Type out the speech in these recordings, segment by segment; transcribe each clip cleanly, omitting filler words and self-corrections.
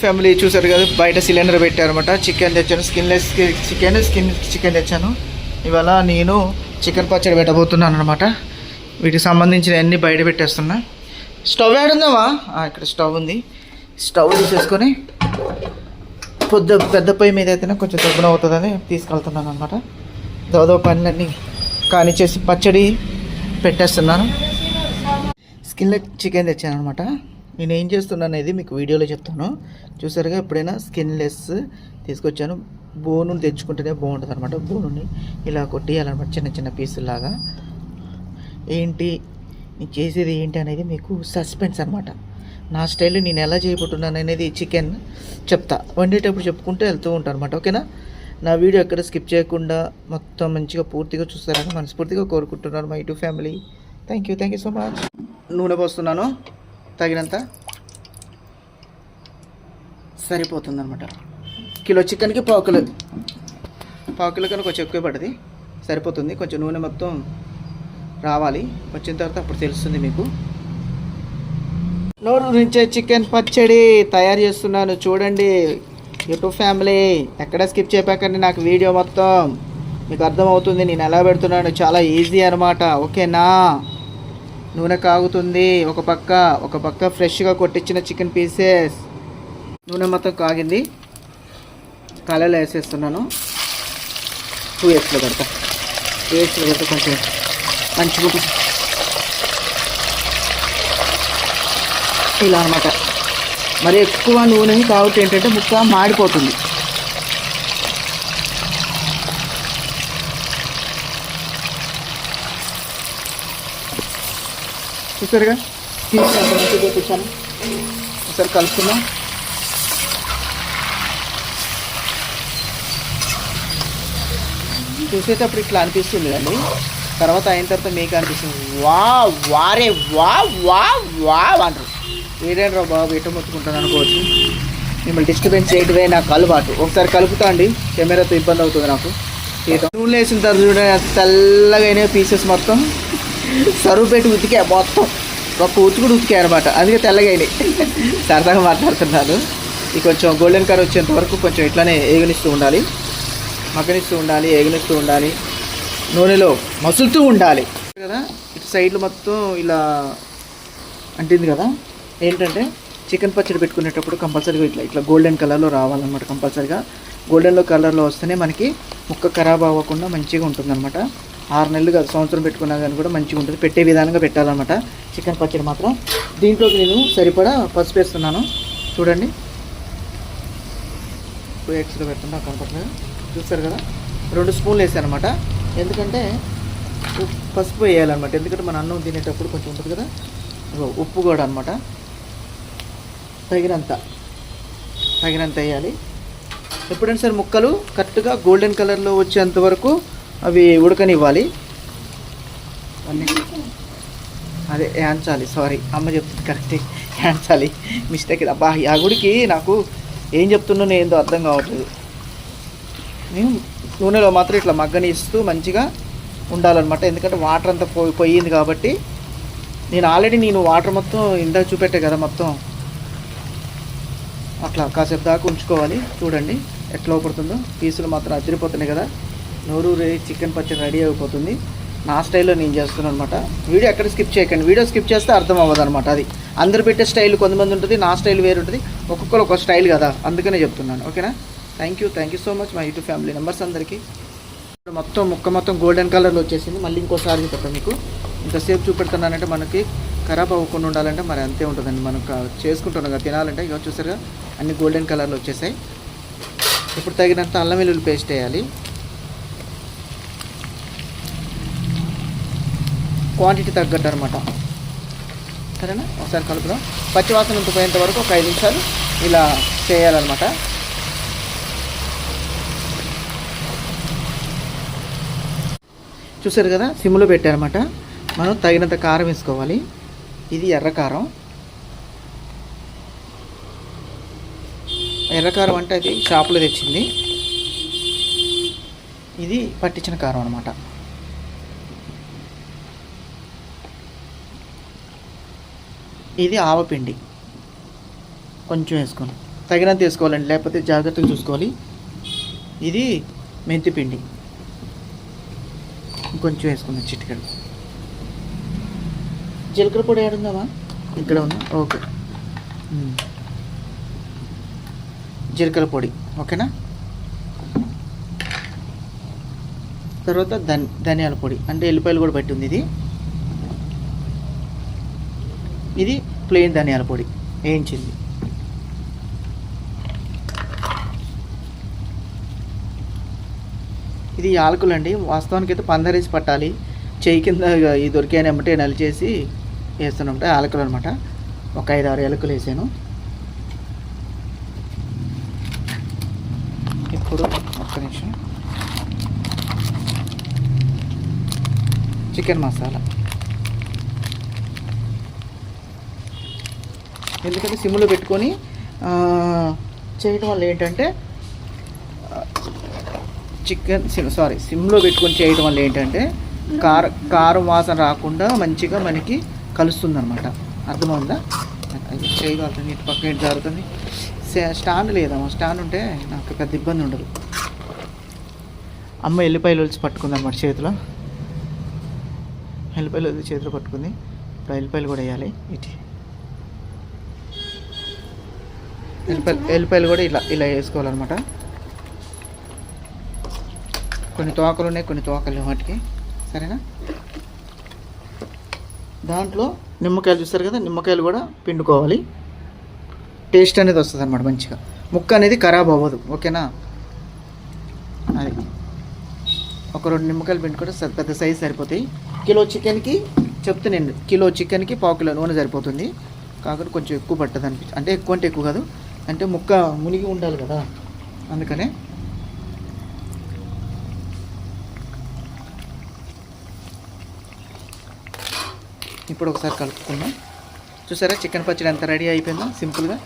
Family చూసారు కదా, బయట సిలిండర్ పెట్టారనమాట. చికెన్ తెచ్చాను, స్కిన్లెస్ చికెన్ తెచ్చాను. ఇవాళ నేను చికెన్ పచ్చడి పెట్టబోతున్నాను అనమాట. వీటికి సంబంధించిన అన్నీ బయట పెట్టేస్తున్నా. స్టవ్ ఏడుందావా? ఇక్కడ స్టవ్ ఉంది. స్టవ్ తీసేసుకొని పెద్ద పొయ్యి మీద అయితేనే కొంచెం తగ్గున అవుతుందని తీసుకెళ్తున్నాను అనమాట. దాదాపు పనులన్నీ కానిచ్చేసి పచ్చడి పెట్టేస్తున్నాను. స్కిన్లెస్ చికెన్ తెచ్చాను అనమాట. నేను ఏం చేస్తున్నాను అనేది మీకు వీడియోలో చెప్తాను. చూసారుగా, ఎప్పుడైనా స్కిన్లెస్ తీసుకొచ్చాను. బోను తెచ్చుకుంటేనే బాగుంటుంది అనమాట. బోనుని ఇలా కొట్టేయాలన్నమాట, చిన్న చిన్న పీసులాగా. ఏంటి నేను చేసేది ఏంటి అనేది మీకు సస్పెన్స్ అనమాట. నా స్టైల్లో నేను ఎలా చేయబోతున్నాను అనేది చికెన్ చెప్తా, వండేటప్పుడు చెప్పుకుంటూ వెళ్తూ ఉంటాను అనమాట. ఓకేనా? నా వీడియో ఎక్కడ స్కిప్ చేయకుండా మొత్తం మంచిగా పూర్తిగా చూస్తారని మనస్ఫూర్తిగా కోరుకుంటున్నాను. My YouTube family, thank you so much. నూనె పోస్తున్నాను తగినంత, సరిపోతుంది అనమాట. కిలో చికెన్కి పావు కిలో కన్నా కొంచెం ఎక్కువ పడుతుంది, సరిపోతుంది. కొంచెం నూనె మొత్తం రావాలి, వచ్చిన తర్వాత అప్పుడు తెలుస్తుంది మీకు. నోరు నుంచే చికెన్ పచ్చడి తయారు చేస్తున్నాను చూడండి యూట్యూబ్ ఫ్యామిలీ. ఎక్కడ స్కిప్ చేయకండి, నాకు వీడియో మొత్తం మీకు అర్థమవుతుంది నేను ఎలా పెడుతున్నాను. చాలా ఈజీ అనమాట. ఓకేనా? నూనె కాగుతుంది. ఒక పక్క ఫ్రెష్గా కొట్టించిన చికెన్ పీసెస్. నూనె మొత్తం కాగింది, కళలో వేసేస్తున్నాను. 2xలో పెడతా. 2xలో పెడితే కొంచెం మంచిగా ఇలా అనమాట. మరి ఎక్కువ నూనెని కాగుతే ఏంటంటే ముక్క మాడిపోతుంది. చూసారుగా, చూపించాను. ఒకసారి కలుపుకుందాం. చూసేటప్పుడు ఇట్లా అనిపిస్తుంది అండి, తర్వాత అయిన తర్వాత మీకు అనిపిస్తుంది వారే అంటారు. ఏడేంట్రా బాబు ఎటు మొత్తుకుంటాను అనుకోవచ్చు. మిమ్మల్ని డిస్టర్బెన్స్ చేయటమే నాకు అలవాటు. ఒకసారి కలుపుతా అండి, కెమెరాతో ఇబ్బంది అవుతుంది నాకు. నూనె వేసిన తర్వాత చూడండి, తెల్లగా అయినాయి పీసెస్ మొత్తం. సరువు పెట్టి ఉతికా మొత్తం, ఒక ఉతుకుడు ఉతికా అనమాట, అందుకే తెల్లగా అయినాయి. సరదాగా మాట్లాడుతున్నాను. ఇది కొంచెం గోల్డెన్ కలర్ వచ్చేంత వరకు కొంచెం ఇట్లానే ఏగనిస్తూ ఉండాలి, మగ్గనిస్తూ ఉండాలి, ఏగనిస్తూ ఉండాలి, నూనెలో మసులుతూ ఉండాలి కదా. ఇటు సైడ్లు మొత్తం ఇలా అంటింది కదా. ఏంటంటే చికెన్ పచ్చడి పెట్టుకునేటప్పుడు కంపల్సరీగా ఇట్లా గోల్డెన్ కలర్లో రావాలన్నమాట. కంపల్సరీగా గోల్డెన్లో కలర్లో వస్తేనే మనకి ముక్క ఖరాబ్ అవ్వకుండా మంచిగా ఉంటుందన్నమాట. 6 నెలలు కాదు, సంవత్సరం పెట్టుకున్నా కానీ కూడా మంచిగా ఉంటుంది. పెట్టే విధానంగా పెట్టాలన్నమాట చికెన్ పచ్చడి మాత్రం. దీంట్లోకి నేను సరిపడా పసుపు వేస్తున్నాను చూడండి. 2xలో పెడుతున్నా కనపడుతుంది, చూస్తారు కదా. 2 స్పూన్లు వేసాను అనమాట. ఎందుకంటే పసుపు వేయాలన్నమాట, ఎందుకంటే మన అన్నం తినేటప్పుడు కొంచెం ఉంటుంది కదా. ఉప్పు కూడా అనమాట, తగినంత వేయాలి. ఎప్పుడైనా సరే ముక్కలు కరెక్ట్గా గోల్డెన్ కలర్లో వచ్చేంత వరకు అవి ఉడకనివ్వాలి. అదే యాంచాలి, సారీ అమ్మ చెప్తుంది కరెక్టే, యాంచాలి. మిస్టేక్ ఇది. అబ్బా, ఆ గుడికి నాకు ఏం చెప్తున్నానో ఏందో అర్థం కావట్లేదు. నేను నూనెలో మాత్రం ఇట్లా మగ్గనిస్తూ మంచిగా ఉండాలన్నమాట. ఎందుకంటే వాటర్ అంతా పోయింది కాబట్టి. నేను వాటర్ మొత్తం ఇందాక చూపెట్టే కదా, మొత్తం అట్లా కాసేపు దాకా ఉంచుకోవాలి. చూడండి ఎట్లా పడుతుందో, పీసులు మాత్రం అదిరిపోతున్నాయి కదా. నోరు చికెన్ పచ్చడి రెడీ అయిపోతుంది. నా స్టైల్లో నేను చేస్తున్నాను అనమాట. వీడియో ఎక్కడ స్కిప్ చేయకండి, వీడియో స్కిప్ చేస్తే అర్థం అవ్వదు అనమాట. అది అందరు పెట్టే స్టైల్ కొంతమంది ఉంటుంది, నా స్టైల్ వేరు ఉంటుంది. ఒక్కొక్కరు ఒక స్టైల్ కదా, అందుకనే చెప్తున్నాను. ఓకేనా? Thank you so much my YouTube family members అందరికీ. మొత్తం ముక్క మొత్తం గోల్డెన్ కలర్లో వచ్చేసింది. మళ్ళీ ఇంకోసారి చెప్తాను మీకు. ఇంతసేపు చూపెడుతున్నానంటే మనకి ఖరాబ్ అవ్వకుండా ఉండాలంటే మరి అంతే ఉంటుందండి. మనం చేసుకుంటున్నాం కదా, తినాలంటే ఇక చూసారుగా అన్ని గోల్డెన్ కలర్లో వచ్చేసాయి. ఇప్పుడు తగినంత అల్లం వెల్లుల్లి పేస్ట్ వేయాలి. క్వాంటిటీ తగ్గట్టు అనమాట. సరేనా? ఒకసారి కలుపుదాం. పచ్చివాసన పోయేంత వరకు ఒక 5 నిమిషాలు ఇలా చేయాలన్నమాట. చూసారు కదా, సిమ్లో పెట్టారనమాట. మనం తగినంత కారం వేసుకోవాలి. ఇది ఎర్రకారం. ఎర్రకారం అంటే అది షాపులో తెచ్చింది, ఇది పట్టించిన కారం అనమాట. ఇది ఆవపిండి కొంచెం వేసుకోండి. తగినంత వేసుకోవాలండి, లేకపోతే జాగ్రత్తగా చూసుకోవాలి. ఇది మెంతి పిండి ఇంకొంచెం వేసుకుందాం, చిటికెడు. జీలకర్ర పొడి ఏడుందామా? ఇక్కడ ఉందా? ఓకే. జీలకర్ర పొడి ఓకేనా. తర్వాత ధనియాల పొడి, అంటే ఎల్లిపాయలు కూడా పట్టి ఉంది. ఇది ప్లెయిన్ ధనియాల పొడి వేయించింది. ఇది యాలకులు అండి, వాస్తవానికి అయితే పందరేసి పట్టాలి. చెయ్యి కింద ఈ దొరికాయని ఏమంటే నలిచేసి వేస్తున్నమాట యాలకులు అనమాట. ఒక 5-6 యాలకులు వేసాను. ఇప్పుడు ఒక్క నిమిషం, చికెన్ మసాలా. ఎందుకంటే సిమ్లో పెట్టుకొని చేయడం వల్ల ఏంటంటే సిమ్లో పెట్టుకొని చేయడం వల్ల ఏంటంటే కారం వాసన రాకుండా మంచిగా మనకి కలుస్తుంది అనమాట. అర్థమవుందా? చేయగలుగుతుంది. నీటి పక్కన ఏంటి జరుగుతుంది. స్టాండ్ లేదమ్మా, స్టాండ్ ఉంటే నాకు పెద్ద ఇబ్బంది ఉండదు. అమ్మ ఎల్లిపాయలు వచ్చి పట్టుకుంది అన్నమాట చేతిలో. ఎల్లిపాయలు చేతిలో పట్టుకుంది. ఇప్పుడు ఎల్లిపాయలు కూడా వేయాలి. ఎల్లిపాయలు కూడా ఇలా వేసుకోవాలన్నమాట. కొన్ని తోకలు ఉన్నాయి, కొన్ని తోకలు వాటికి. సరేనా? దాంట్లో నిమ్మకాయలు చూస్తారు కదా, నిమ్మకాయలు కూడా పిండుకోవాలి. టేస్ట్ అనేది వస్తుంది అన్నమాట మంచిగా. ముక్క అనేది ఖరాబ్ అవ్వదు. ఓకేనా? అది ఒక 2 నిమ్మకాయలు పిండుకుంటే పెద్ద సైజు సరిపోతాయి. కిలో చికెన్కి చెప్తానండి, కిలో చికెన్కి 1/4 కిలో నూనె సరిపోతుంది. కాకపోతే కొంచెం ఎక్కువ పట్టదు అనిపించి, అంటే ఎక్కువ అంటే ఎక్కువ కాదు, అంటే ముక్క మునిగి ఉండాలి కదా, అందుకనే. ఇప్పుడు ఒకసారి కలుపుకుందాం. చూసారా చికెన్ పచ్చడి ఎంత రెడీ అయిపోయిందో సింపుల్గా.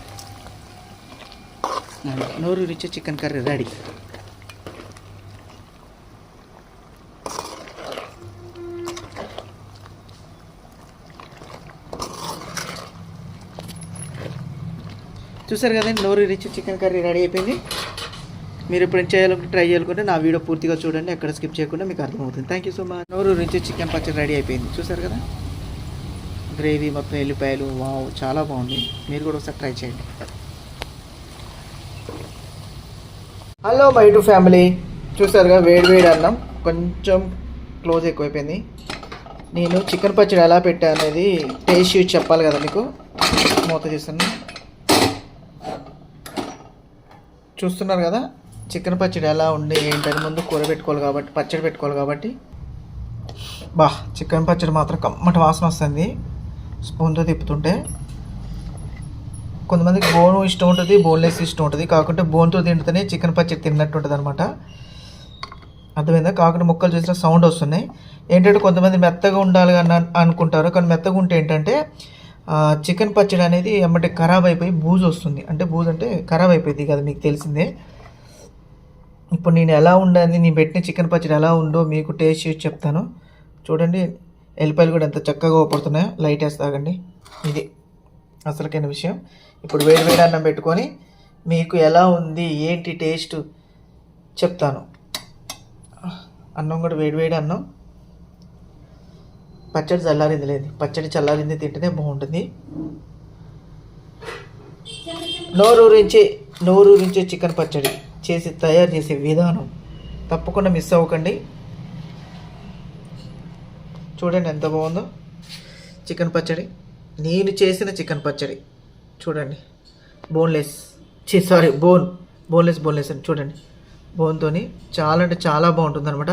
నోరు రుచి చికెన్ కర్రీ రెడీ. చూసారు కదండి, నోరు రిచ్ చికెన్ కర్రీ రెడీ అయిపోయింది. మీరు ఎప్పుడైనా చేయాలంటే ట్రై చేయాలనుకుంటే నా వీడియో పూర్తిగా చూడండి, ఎక్కడ స్కిప్ చేయకుండా మీకు అర్థమవుతుంది. Thank you so much. నోరు రిచ్ చికెన్ పచ్చడి రెడీ అయిపోయింది. చూసారు కదా, గ్రేవీ మొత్తం ఎల్లిపాయలు, వావ్ చాలా బాగుంది. మీరు కూడా ఒకసారి ట్రై చేయండి. హలో మై టు ఫ్యామిలీ, చూసారుగా వేడి అన్నం కొంచెం క్లోజ్ ఎక్కువైపోయింది. నేను చికెన్ పచ్చడి ఎలా పెట్టా అనేది టేస్ట్ చూసి చెప్పాలి కదా మీకు. మూత తీస్తాను. చూస్తున్నారు కదా చికెన్ పచ్చడి ఎలా ఉండి ఏంటని. ముందు కూర పెట్టుకోవాలి కాబట్టి, పచ్చడి పెట్టుకోవాలి కాబట్టి. చికెన్ పచ్చడి మాత్రం కమ్మటి వాసన వస్తుంది స్పూన్తో తిప్పుతుంటే. కొంతమందికి బోన్ ఇష్టం ఉంటుంది, బోన్లెస్ ఇష్టం ఉంటుంది. కాకుంటే బోన్తో తింటేనే చికెన్ పచ్చడి తిన్నట్టు ఉంటుంది అనమాట. అర్థమైందా? కాకుండా ముక్కలు చూసిన సౌండ్ వస్తున్నాయి. ఏంటంటే కొంతమంది మెత్తగా ఉండాలి అని అనుకుంటారు, కానీ మెత్తగా ఉంటే ఏంటంటే చికెన్ పచ్చడి అనేది ఎమ్మటే ఖరాబ్ అయిపోయి బూజు వస్తుంది. అంటే బూజు అంటే ఖరాబ్ అయిపోయింది కదా, మీకు తెలిసిందే. ఇప్పుడు నేను ఎలా ఉండాలి, నేను పెట్టిన చికెన్ పచ్చడి ఎలా ఉందో మీకు టేస్ట్ చేసి చెప్తాను. చూడండి ఎల్లిపాయలు కూడా ఎంత చక్కగా ఊపడుతున్నాయో. లైట్ వేసి తాగండి. ఇది అసలుకైన విషయం. ఇప్పుడు వేడి అన్నం పెట్టుకొని మీకు ఎలా ఉంది ఏంటి టేస్ట్ చెప్తాను. అన్నం కూడా వేడి అన్నం. పచ్చడి చల్లారింది లేదు, పచ్చడి చల్లారింది తింటేనే బాగుంటుంది. నోరూరించే చికెన్ పచ్చడి తయారు చేసే విధానం తప్పకుండా మిస్ అవ్వకండి. చూడండి ఎంత బాగుందో చికెన్ పచ్చడి. నేను చేసిన చికెన్ పచ్చడి చూడండి. బోన్లెస్ అని చూడండి. బోన్తో చాలా అంటే చాలా బాగుంటుంది అనమాట.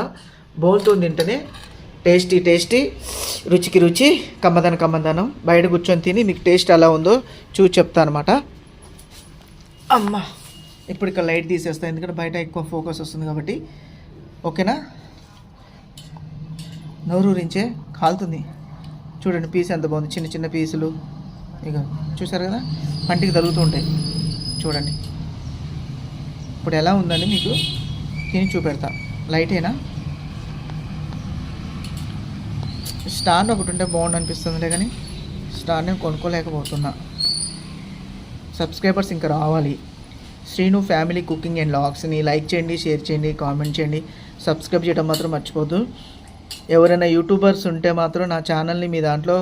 బోన్తో తింటేనే టేస్టీ, రుచికి రుచి, కమ్మదనం. బయట కూర్చొని తిని మీకు టేస్ట్ ఎలా ఉందో చూసి చెప్తాను అనమాట. అమ్మా ఇప్పుడు ఇక్కడ లైట్ తీసేస్తాను, ఎందుకంటే బయట ఎక్కువ ఫోకస్ వస్తుంది కాబట్టి. ఓకేనా? నోరూరించే కాలుతుంది. చూడండి పీస్ ఎంత బాగుంది, చిన్న పీసులు. ఇక చూసారు కదా, పంటికి తగులుతూ ఉంటాయి. చూడండి ఇప్పుడు ఎలా ఉందని మీకు తిని చూపెడతా. లైటేనా? స్టాండ్ ఒకటి ఉంటే బాగుండు అనిపిస్తుందిలే, కానీ స్టాండ్ నేను కొనుక్కోలేకపోతున్నా. సబ్స్క్రైబర్స్ ఇంకా రావాలి, శ్రీను ఫ్యామిలీ కుకింగ్ అండ్ వ్లాగ్స్ని లైక్ చేయండి, షేర్ చేయండి, కామెంట్ చేయండి, సబ్స్క్రైబ్ చేయడం మాత్రం మర్చిపోద్దు. ఎవరైనా యూట్యూబర్స్ ఉంటే మాత్రం నా ఛానల్ని మీ దాంట్లో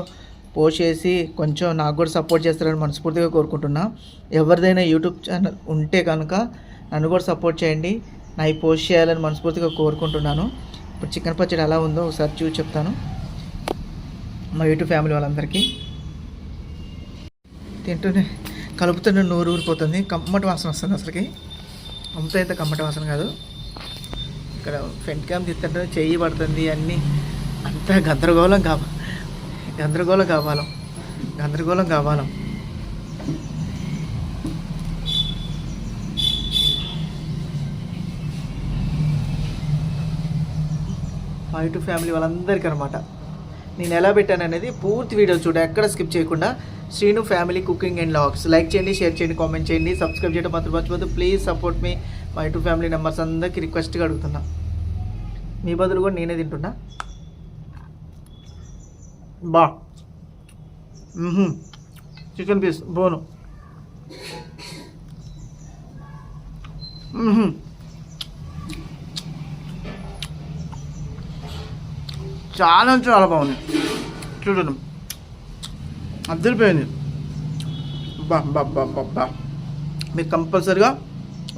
పోస్ట్ చేసి కొంచెం నాకు కూడా సపోర్ట్ చేస్తారని మనస్ఫూర్తిగా కోరుకుంటున్నా. ఎవరిదైనా యూట్యూబ్ ఛానల్ ఉంటే కనుక నన్ను కూడా సపోర్ట్ చేయండి, నా పోస్ట్ చేయాలని మనస్ఫూర్తిగా కోరుకుంటున్నాను. ఇప్పుడు చికెన్ పచ్చడి ఎలా ఉందో ఒకసారి చూసి చెప్తాను మా యూట్యూబ్ ఫ్యామిలీ వాళ్ళందరికీ. తింటూనే కలుపుతుంటే నోరు ఊరిపోతుంది, కమ్మటి వాసన వస్తుంది. అసలుకి అంత అయితే కమ్మటి వాసన కాదు. ఇక్కడ ఫ్రంట్ క్యామ్ తింటుంటే చెయ్యి పడుతుంది, అన్నీ అంతా గందరగోళం కావాలి. మా యూట్యూబ్ ఫ్యామిలీ వాళ్ళందరికీ అనమాట నేను ఎలా పెట్టాను అనేది పూర్తి వీడియో చూడండి, ఎక్కడ స్కిప్ చేయకుండా. Srinu family cooking and vlogs like చేయండి, షేర్ చేయండి, కామెంట్ చేయండి, సబ్స్క్రైబ్ చేయడం మాత్రం మర్చిపోద్దు. ప్లీజ్ సపోర్ట్ మీ. మా యూట్యూబ్ ఫ్యామిలీ మెంబర్స్ అందరికీ రిక్వెస్ట్గా అడుగుతున్నా, మీ బదులు కూడా నేనే తింటున్నా. బా చికెన్ పీస్ బోను చాలా చాలా బాగుంది. చూడండి అద్దరిపోయింది. బా మీరు కంపల్సరిగా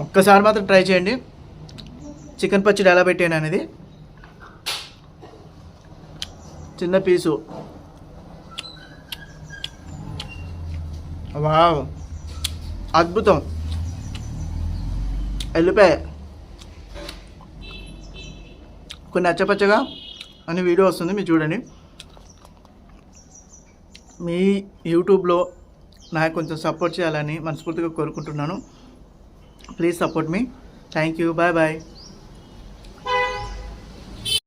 ఒక్కసారి మాత్రం ట్రై చేయండి చికెన్ పచ్చడి ఎలా పెట్టాను అనేది. చిన్న పీసు, వావ్ అద్భుతం. ఎల్లిపాయ కొన్ని అచ్చపచ్చగా అని వీడియో వస్తుంది, మీరు చూడండి. మీ యూట్యూబ్లో నాకు కొంచెం సపోర్ట్ చేయాలని మనస్ఫూర్తిగా కోరుకుంటున్నాను. Please support me. Thank you. Bye bye.